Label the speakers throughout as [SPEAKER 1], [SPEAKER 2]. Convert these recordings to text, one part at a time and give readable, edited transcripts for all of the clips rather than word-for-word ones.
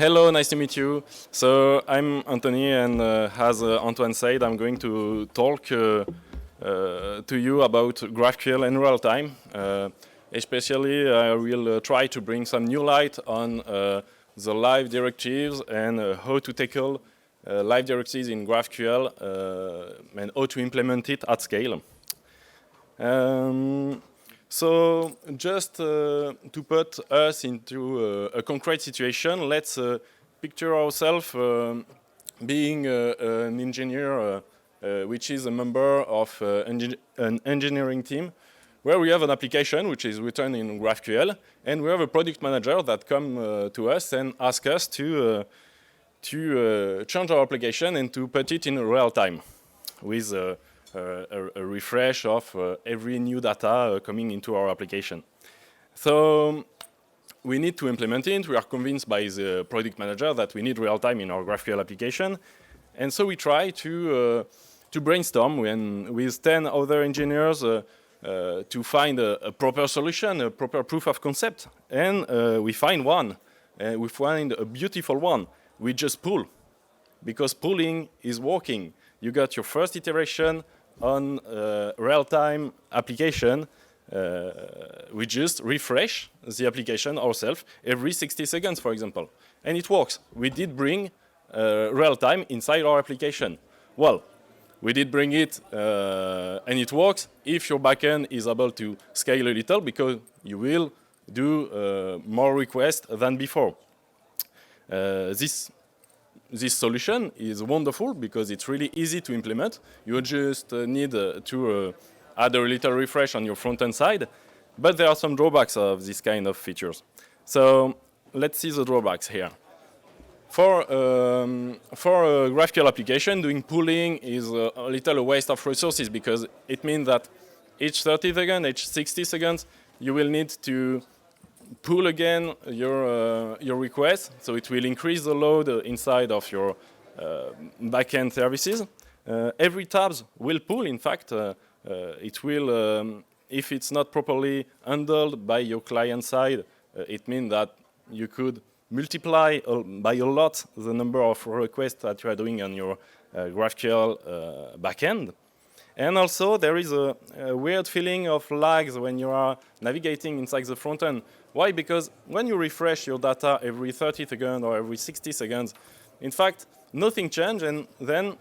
[SPEAKER 1] Hello, nice to meet you. So I'm Anthony, and as Antoine said, I'm going to talk to you about GraphQL in real time. Especially, I will try to bring some new light on the live directives and how to tackle live directives in GraphQL and how to implement it at scale. So just to put us into a concrete situation, let's picture ourselves being an engineer which is a member of an engineering team where we have an application which is written in GraphQL, and we have a product manager that come to us and ask us to change our application and to put it in real time with a refresh of every new data coming into our application. So we need to implement it. We are convinced by the product manager that we need real time in our GraphQL application. And so we try to brainstorm with 10 other engineers to find a proper solution, a proper proof of concept. And we find one. We find a beautiful one. We just pull, because pulling is working. You got your first iteration on real-time application. We just refresh the application ourselves every 60 seconds, for example. And it works. We did bring real-time inside our application. Well, we did bring it, and it works if your backend is able to scale a little, because you will do more requests than before. This solution is wonderful because it's really easy to implement. You just need to add a little refresh on your front-end side, but there are some drawbacks of this kind of features. So let's see the drawbacks here. For a GraphQL application, doing pooling is a little a waste of resources, because it means that each 30 seconds, each 60 seconds, you will need to pull again your request, so it will increase the load inside of your backend services. Every tabs will pull. In fact, it will, if it's not properly handled by your client side, it means that you could multiply by a lot the number of requests that you are doing on your GraphQL backend. And also, there is a weird feeling of lags when you are navigating inside the front end. Why? Because when you refresh your data every 30 seconds or every 60 seconds, in fact, nothing changes, and then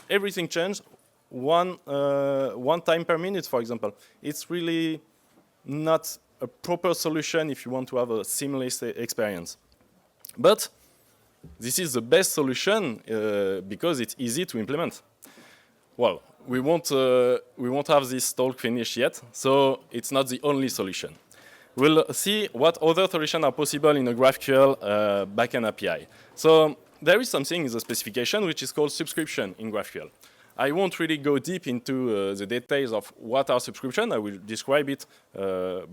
[SPEAKER 1] everything changes one time per minute, for example. It's really not a proper solution if you want to have a seamless experience. But this is the best solution because it's easy to implement. Well, we won't have this talk finished yet, so it's not the only solution. We'll see what other solutions are possible in a GraphQL backend API. So there is something in the specification which is called subscription in GraphQL. I won't really go deep into the details of what are subscriptions. I will describe it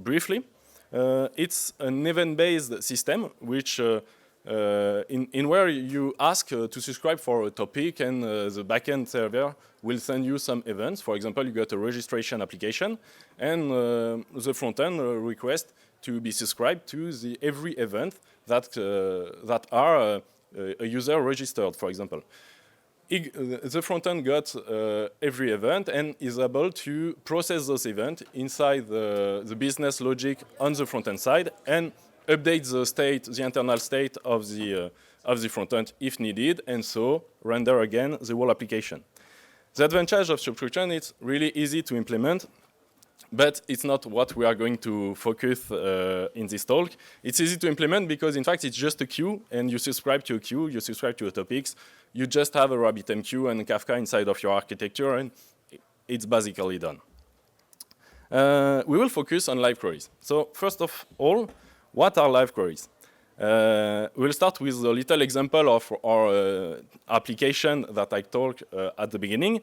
[SPEAKER 1] briefly. It's an event-based system which in where you ask to subscribe for a topic, and the backend server will send you some events. For example, you got a registration application, and the front-end request to be subscribed to every event that are a user registered, for example. The front-end got every event and is able to process those events inside the business logic on the front-end side and update the internal state of the front-end if needed, and so render again the whole application. The advantage of subscription is really easy to implement, but it's not what we are going to focus in this talk. It's easy to implement because, in fact, it's just a queue, and you subscribe to a queue, you subscribe to a topics, you just have a RabbitMQ and Kafka inside of your architecture, and it's basically done. We will focus on live queries. So first of all, what are live queries? We'll start with a little example of our application that I talked at the beginning.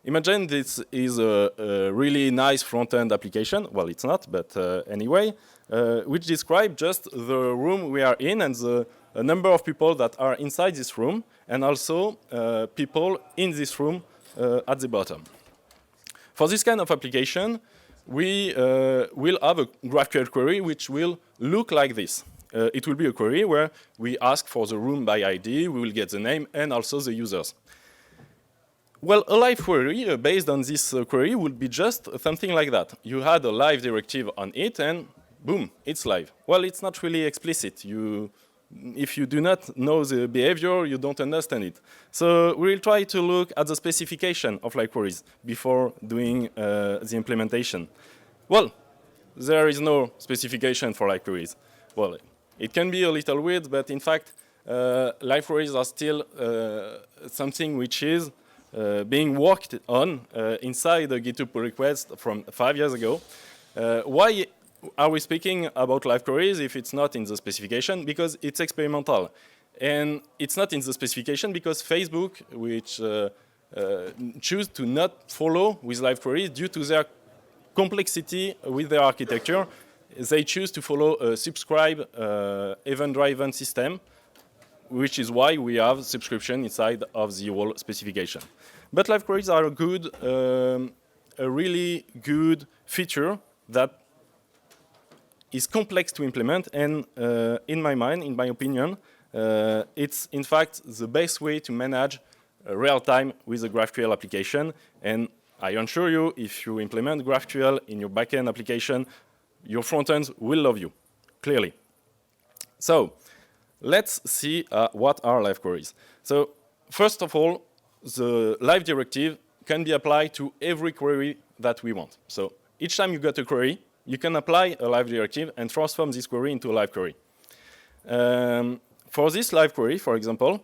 [SPEAKER 1] Imagine this is a really nice front-end application. Well, it's not, but anyway, which describes just the room we are in and the number of people that are inside this room, and also people in this room at the bottom. For this kind of application, we will have a GraphQL query which will look like this. it will be a query where we ask for the room by ID, we will get the name and also the users. Well, a live query based on this query would be just something like that. You had a live directive on it and boom, it's live. Well, it's not really explicit. If you do not know the behavior, you don't understand it. So we'll try to look at the specification of live queries before doing the implementation. Well, there is no specification for live queries. Well, it can be a little weird, but in fact, live queries are still something which is being worked on inside the GitHub pull request from 5 years ago. Why are we speaking about live queries if it's not in the specification? Because it's experimental. And it's not in the specification because Facebook, which choose to not follow with live queries due to their complexity with their architecture, they choose to follow a subscribe event-driven system, which is why we have subscription inside of the whole specification. But live queries are a really good feature that is complex to implement, and in my mind, in my opinion, it's in fact the best way to manage real time with a GraphQL application. And I assure you, if you implement GraphQL in your backend application, your frontends will love you, clearly. So let's see what are live queries. So first of all, the live directive can be applied to every query that we want. So each time you get a query, you can apply a live directive and transform this query into a live query. For this live query, for example,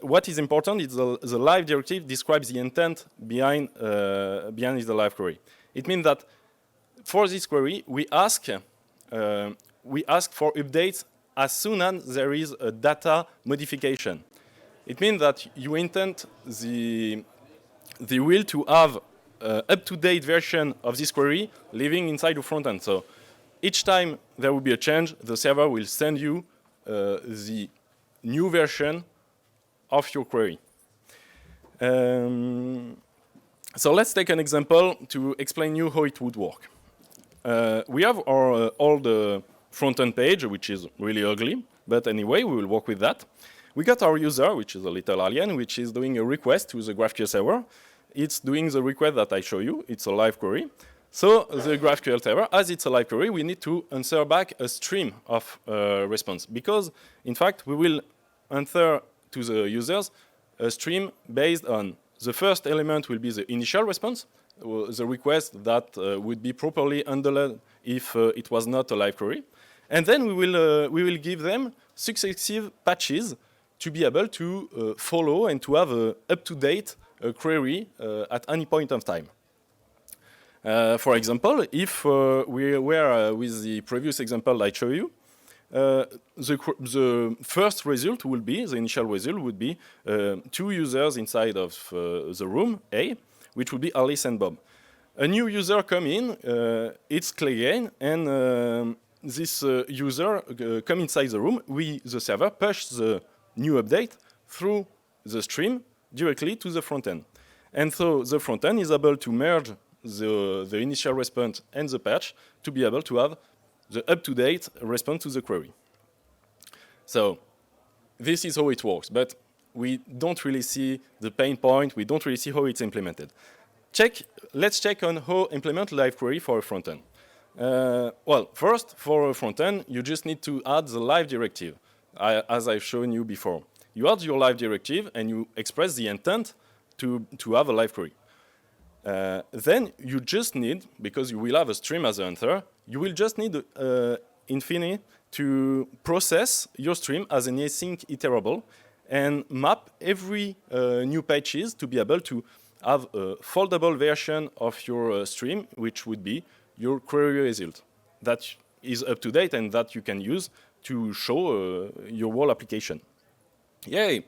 [SPEAKER 1] what is important is the live directive describes the intent behind the live query. It means that for this query, we ask for updates as soon as there is a data modification. It means that you intend the will to have up-to-date version of this query living inside the frontend. So each time there will be a change, the server will send you the new version of your query. So let's take an example to explain you how it would work. We have our old front-end page, which is really ugly, but anyway, we will work with that. We got our user, which is a little alien, which is doing a request to the GraphQL server. It's doing the request that I show you. It's a live query. So the GraphQL server, as it's a live query, we need to answer back a stream of response, because in fact, we will answer to the users a stream based on the first element will be the initial response, the request that would be properly handled if it was not a live query. And then we will give them successive patches to be able to follow and to have an up-to-date query at any point of time. For example, if we were with the previous example I showed you, the first result will be, the initial result would be 2 users inside of the room A, which would be Alice and Bob. A new user come in, it's Clegane, and this user come inside the room. We, the server, push the new update through the stream directly to the front end. And so the front end is able to merge the initial response and the patch to be able to have the up-to-date response to the query. So this is how it works, but we don't really see the pain point. We don't really see how it's implemented. Let's check on how implement live query for a front end. Well, first, for a front end, you just need to add the live directive, as I've shown you before. You add your live directive and you express the intent to have a live query. Then you just need, because you will have a stream as an answer, you will just need Infinity to process your stream as an async iterable and map every new patches to be able to have a foldable version of your stream, which would be your query result that is up to date and that you can use to show your whole application. Yay!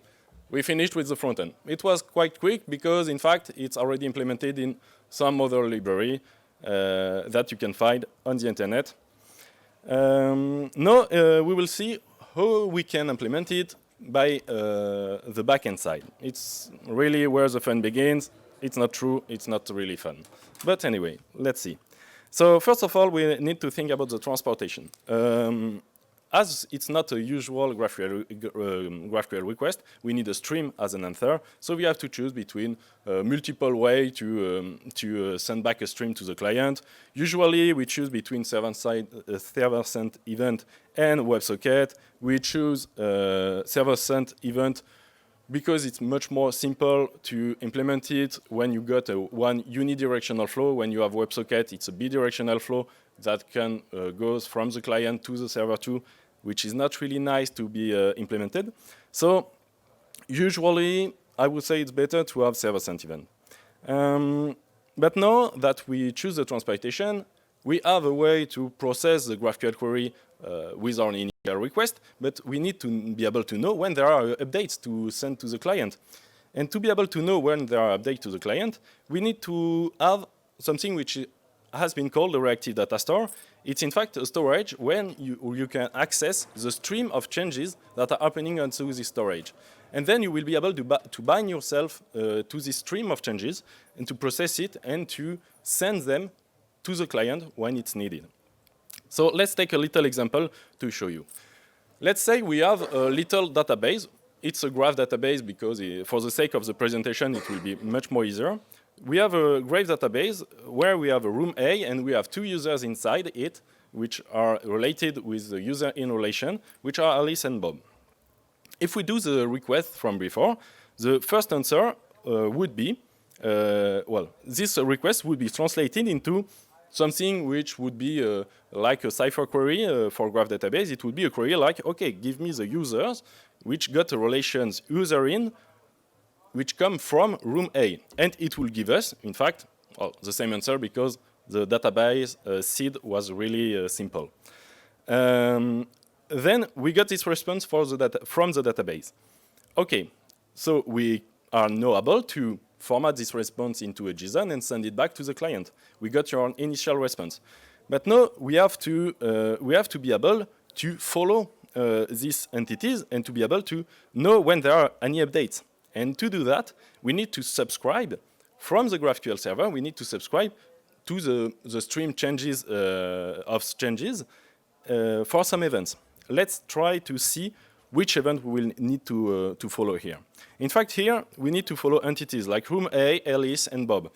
[SPEAKER 1] We finished with the front end. It was quite quick because, in fact, it's already implemented in some other library that you can find on the internet. Now we will see how we can implement it by the backend side. It's really where the fun begins. It's not true. It's not really fun. But anyway, let's see. So first of all, we need to think about the transportation. as it's not a usual GraphQL request, we need a stream as an answer. So we have to choose between multiple ways to send back a stream to the client. Usually we choose between server-side server-sent event and WebSocket. We choose server-sent event because it's much more simple to implement it when you got one unidirectional flow. When you have WebSocket, it's a bidirectional flow that can goes from the client to the server too, which is not really nice to be implemented. So usually, I would say it's better to have server-sent event. But now that we choose the transportation, we have a way to process the GraphQL query with our initial request, but we need to be able to know when there are updates to send to the client. And to be able to know when there are updates to the client, we need to have something which has been called a reactive data store. It's in fact a storage when you can access the stream of changes that are happening onto this storage. And then you will be able to bind yourself to this stream of changes and to process it and to send them to the client when it's needed. So let's take a little example to show you. Let's say we have a little database. It's a graph database because for the sake of the presentation, it will be much more easier. We have a graph database where we have a room A and we have two users inside it, which are related with the user in relation, which are Alice and Bob. If we do the request from before, the first answer would be, this request would be translated into something which would be like a cipher query for graph database. It would be a query like, okay, give me the users which got a relations user in which come from room A. And it will give us, in fact, the same answer because the database seed was really simple. Then we got this response from the database. Okay, so we are now able to format this response into a JSON and send it back to the client. We got your initial response. But now we have to be able to follow these entities and to be able to know when there are any updates. And to do that, we need to subscribe from the GraphQL server. We need to subscribe to the stream changes of changes for some events. Let's try to see which event we will need to follow here. In fact, here we need to follow entities like room A, Alice, and Bob.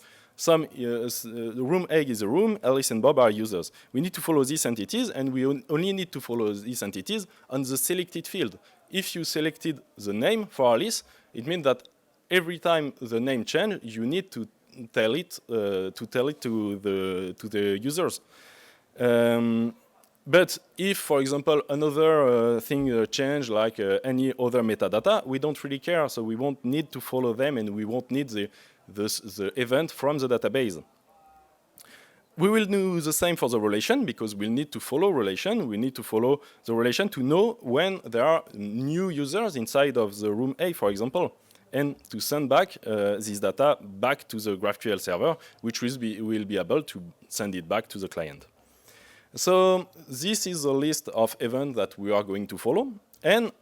[SPEAKER 1] Room A is a room, Alice and Bob are users. We need to follow these entities, and we only need to follow these entities on the selected field. If you selected the name for Alice, it means that every time the name changes, you need to tell it to the users. But if, for example, another thing change, like any other metadata, we don't really care, so we won't need to follow them, and we won't need the event from the database. We will do the same for the relation, because we'll need to follow relation. We need to follow the relation to know when there are new users inside of the room A, for example, and to send back this data back to the GraphQL server, which will be able to send it back to the client. So this is a list of events that we are going to follow. And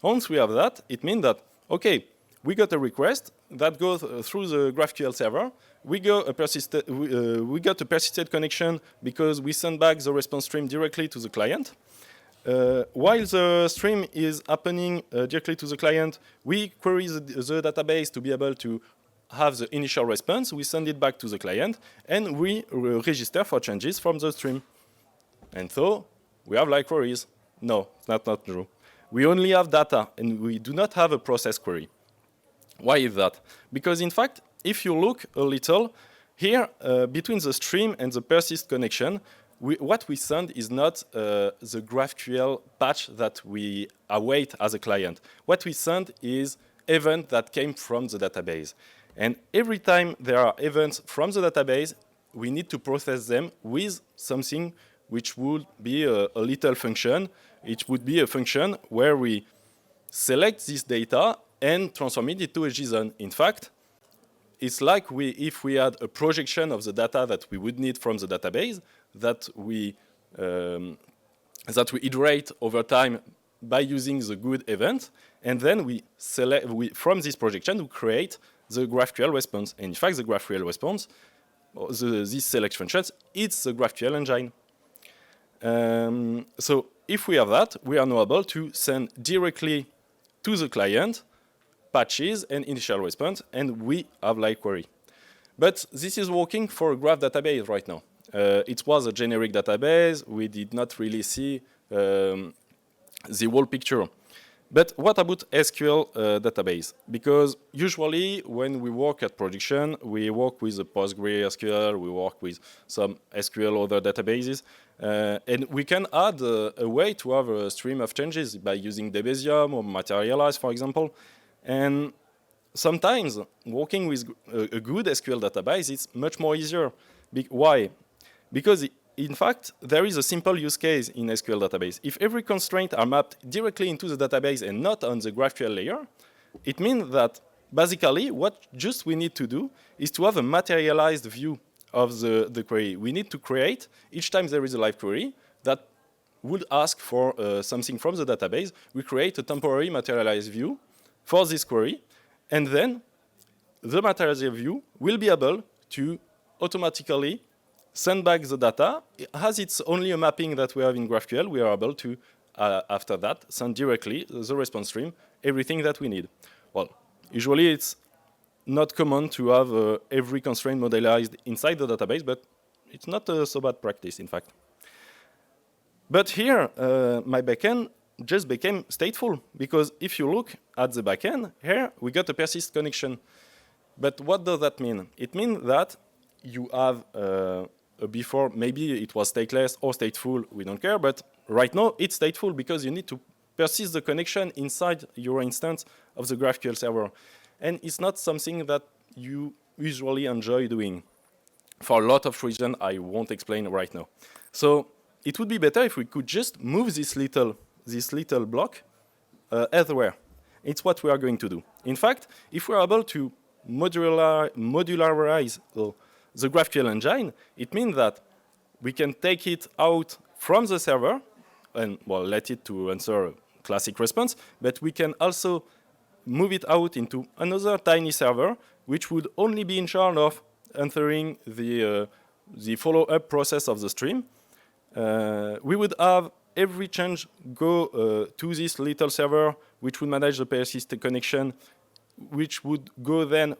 [SPEAKER 1] once we have that, it means that, okay, we got a request that goes through the GraphQL server. We got a persisted connection because we send back the response stream directly to the client. While the stream is happening directly to the client, we query the database to be able to have the initial response. We send it back to the client, and we register for changes from the stream. And so we have like queries. No, that's not true. We only have data, and we do not have a process query. Why is that? Because in fact, if you look a little, here between the stream and the persist connection, what we send is not the GraphQL patch that we await as a client. What we send is events that came from the database. And every time there are events from the database, we need to process them with something which would be a little function. It would be a function where we select this data and transform it into a JSON. In fact, it's like if we had a projection of the data that we would need from the database that we iterate over time by using the good event, and then we select from this projection we create the GraphQL response. And in fact, the GraphQL response, this select functions, it's the GraphQL engine. So if we have that, we are now able to send directly to the client patches and initial response, and we have live query. But this is working for a graph database right now. It was a generic database. We did not really see the whole picture. But what about SQL database? Because usually when we work at production, we work with a PostgreSQL, we work with some SQL other databases, and we can add a way to have a stream of changes by using Debezium or Materialize, for example. And sometimes working with a good SQL database is much more easier. Why? Because in fact, there is a simple use case in SQL database. If every constraint are mapped directly into the database and not on the GraphQL layer, it means that basically what just we need to do is to have a materialized view of the query. We need to create, each time there is a live query that would ask for something from the database, we create a temporary materialized view for this query, and then the materialized view will be able to automatically send back the data. As it's only a mapping that we have in GraphQL, we are able to, after that, send directly the response stream, everything that we need. Well, usually it's not common to have every constraint modelized inside the database, but it's not so bad practice, in fact. But here, my backend just became stateful, because if you look at the backend, here we got a persist connection. But what does that mean? It means that you have before, maybe it was stateless or stateful, we don't care, but right now it's stateful because you need to persist the connection inside your instance of the GraphQL server. And it's not something that you usually enjoy doing for a lot of reasons I won't explain right now. So it would be better if we could just move this little block elsewhere. It's what we are going to do. In fact, if we're able to modularize the GraphQL engine, it means that we can take it out from the server and, well, let it to answer a classic response, but we can also move it out into another tiny server, which would only be in charge of answering the follow-up process of the stream. We would have every change go to this little server, which would manage the persistent connection, which would go then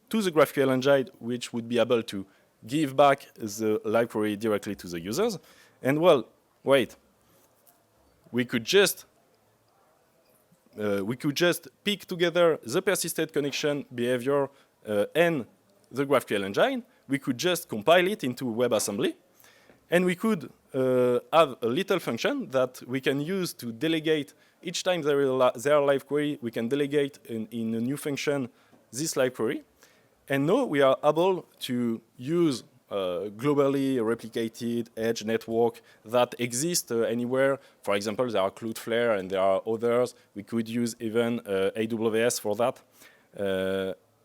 [SPEAKER 1] to the GraphQL engine, which would be able to give back the live query directly to the users. And well, wait, we could just pick together the persistent connection behavior and the GraphQL engine. We could just compile it into WebAssembly, and we could have a little function that we can use to delegate each time there is a live query. We can delegate in a new function this live query. And now we are able to use globally replicated edge network that exist anywhere. For example, there are Cloudflare and there are others. We could use even AWS for that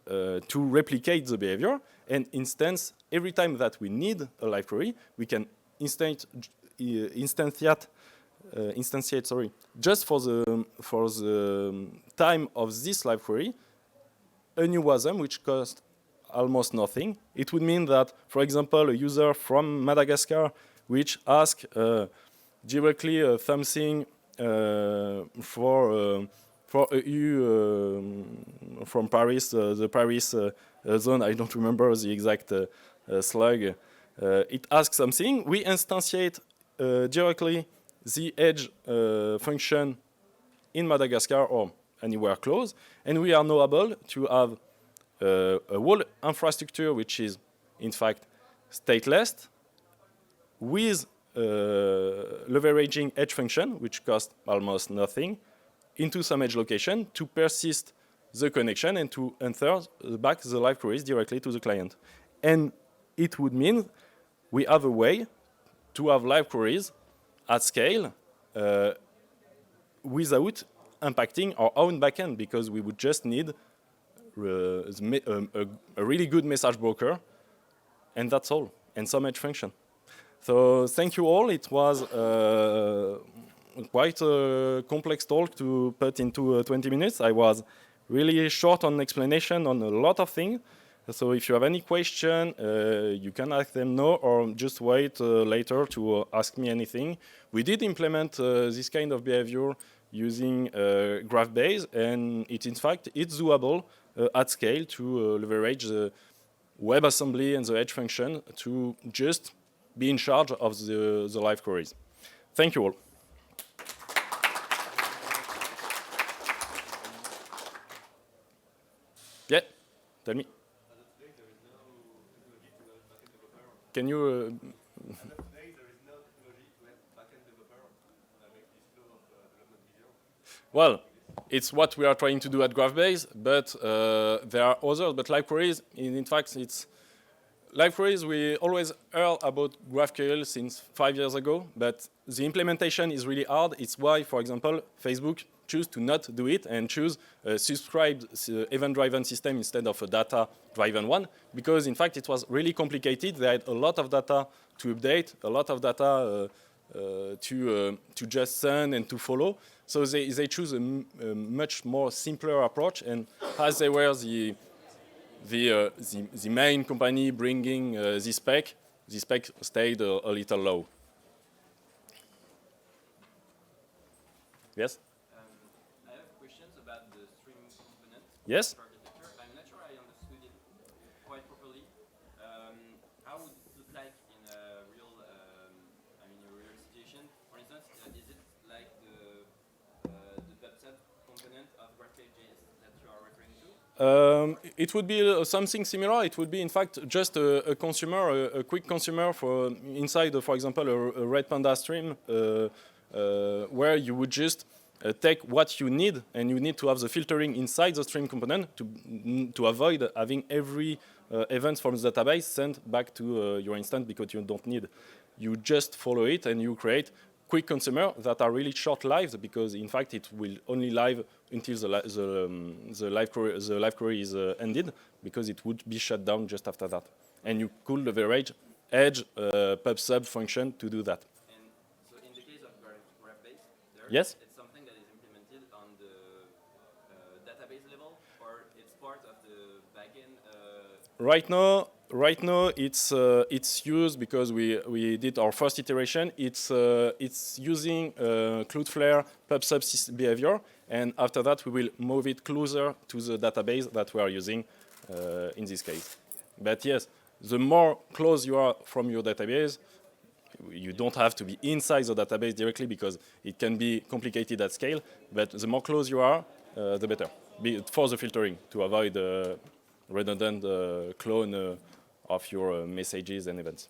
[SPEAKER 1] to replicate the behavior. And every time that we need a live query, we can instantiate just for the time of this live query, a new WASM which costs almost nothing. It would mean that, for example, a user from Madagascar which asks directly something for EU from Paris, the Paris zone, I don't remember the exact slug. It asks something. We instantiate directly the edge function in Madagascar or anywhere close, and we are now able to have a whole infrastructure which is, in fact, stateless with leveraging edge function, which costs almost nothing, into some edge location to persist the connection and to answer back the live queries directly to the client. And it would mean we have a way to have live queries at scale without impacting our own backend, because we would just need a really good message broker, and that's all, and some edge function. So thank you all. It was quite a complex talk to put into 20 minutes. I was really short on explanation on a lot of things, So if you have any question, you can ask them now or just wait later to ask me anything. We did implement this kind of behavior using GraphBase, and in fact, it's doable at scale to leverage the WebAssembly and the edge function to just be in charge of the live queries. Thank you all. Yeah, tell me. Can you? Well, it's what we are trying to do at GraphBase, but there are others. But live queries, in fact, it's live queries. We always heard about GraphQL since 5 years ago, but the implementation is really hard. It's why, for example, Facebook choose to not do it and choose a subscribed event-driven system instead of a data-driven one, because in fact it was really complicated. They had a lot of data to update, a lot of data to just send and to follow. So they choose a much more simpler approach, and as they were the main company bringing this spec stayed a little low. Yes?
[SPEAKER 2] I have questions about the stream component.
[SPEAKER 1] Yes?
[SPEAKER 2] Architecture. I'm not sure I understood it quite properly. How would it look like in a real, a real situation? For instance, is it like the PubSub component of GraphQL.js that you are referring to?
[SPEAKER 1] It would be something similar. It would be, in fact, just a consumer, a quick consumer for inside, for example, a Red Panda stream, where you would just take what you need, and you need to have the filtering inside the stream component to avoid having every event from the database sent back to your instance because you don't need. You just follow it, and you create quick consumer that are really short-lived, because in fact it will only live until the live query is ended, because it would be shut down just after that. And you could leverage Edge PubSub function to do that.
[SPEAKER 2] And so in the case of GraphBase,
[SPEAKER 1] yes?
[SPEAKER 2] It's something that is implemented on the database level, or it's part of the backend?
[SPEAKER 1] Right now, it's used because we did our first iteration. It's using Cloudflare PubSub behavior, and after that we will move it closer to the database that we are using in this case. But yes, the more close you are from your database, you don't have to be inside the database directly because it can be complicated at scale. But the more close you are, the better for the filtering, to avoid redundant clone of your messages and events.